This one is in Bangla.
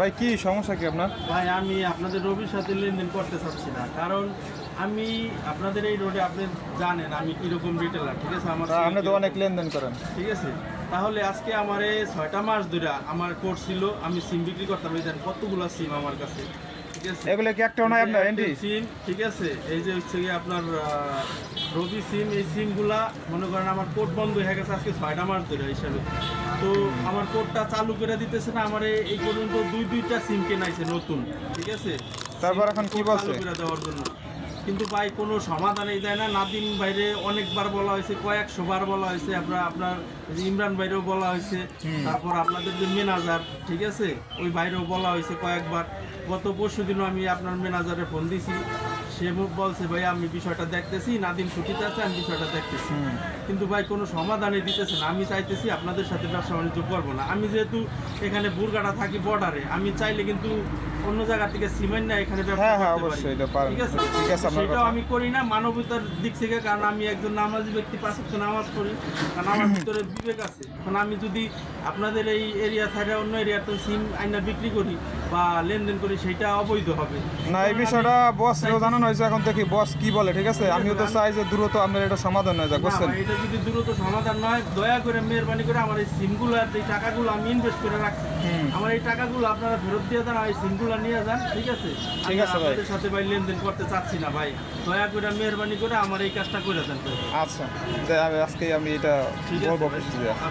ভাই কি সমস্যা কি আপনার? ভাই আমি আপনাদের রবির সাথে লেনদেন করতে চাচ্ছি না, কারণ আমি আপনাদের এই রোডে আপনি জানেন আমি কীরকম রিটেলার, ঠিক আছে? আমার আপনি তো অনেক লেনদেন করেন। ঠিক আছে, তাহলে আজকে আমার 6টা মাস ধরে আমার কোর্স ছিল, আমি সিম বিক্রি করতাম। এই দেন কতগুলো সিম আমার কাছে, ঠিক আছে? এগুলো কি একটাও নাই আপনার এন্ট্রি? সিম, ঠিক আছে, এই যে হচ্ছে গিয়ে আপনার রবি সিম, এই সিমগুলা মনে করেন আমার কোড বন্ধ হয়ে গেছে আজকে 6টা মাস ধরে হিসাবে। তো আমার কোডটা চালু করে দিতেছে না, আমার এই পর্যন্ত দুইটা সিম কেনাইছে নতুন, ঠিক আছে? তারপর এখন কি বলছে? চালু করে দেওয়ার জন্য, কিন্তু ভাই কোনো সমাধানই দেয় না। নাদিম ভাইরে অনেকবার বলা হয়েছে, কয়েকশো বার বলা হয়েছে, আপনার ইমরান ভাইরেও বলা হয়েছে, তারপর আপনাদের যে ম্যানেজার, ঠিক আছে, ওই ভাইরেও বলা হয়েছে কয়েকবার। গত পরশু দিনও আমি আপনার ম্যানেজারে ফোন দিছি, সে বলছে ভাই আমি বিষয়টা দেখতেছি, নাদিম ছুটিতে আছে, আমি বিষয়টা দেখতেছি। কিন্তু ভাই কোনো সমাধানই দিতেছে না। আমি চাইতেছি আপনাদের সাথে ব্যবসা বাণিজ্য করবো না। আমি যেহেতু এখানে বুরগাটা থাকি বর্ডারে, আমি চাইলে কিন্তু অন্য জায়গা থেকে সিমেন্ট না এখানে ব্যবসা হ্যাঁ হ্যাঁ করতে পারি, অবশ্যই এটা পারেন। ঠিক আছে? ঠিক আছে আপনার সেটাও কথা। আমি করি না মানবতার দিক থেকে, কারণ আমি একজন নামাজি ব্যক্তি, 5 ওয়াক্ত নামাজ পড়ি, কারণ আমার ভিতরে বিবেক আছে। এখন আমি যদি আপনাদের এই এরিয়া ছাড়া অন্য এরিয়াতে সিম আইনা বিক্রি করি বা লেনদেন করি, সেটা অবৈধ হবে না এই কারণ বিষয়টা আমি বসকেও জানানো হয়েছে, এখন দেখি বস কি বলে। ঠিক আছে, আমিও তো চাই যে দ্রুত আপনার এটা সমাধান হয়ে যাক, না বুঝছেন? ভাই, এটা যদি দ্রুত সমাধান নয়, দয়া করে মেহরবানি করে আমার এই সিমগুলার যে টাকাগুলো আমি ইনভেস্ট করে রাখছি, আমার এই টাকাগুলো আপনারা ফেরত দিয়ে দেন, আর এই সিমগুলো নিয়ে যান, ঠিক আছে? ঠিক আছে ভাই। আপনাদের সাথে ভাই লেনদেন করতে চাচ্ছি না ভাই, দয়া করে মেহরবানি করে আমার এই কাজটা করে দেন ভাই। আচ্ছা, আজকে আমি এটা ঠিক আছে বলবো ভাই। অফিসে।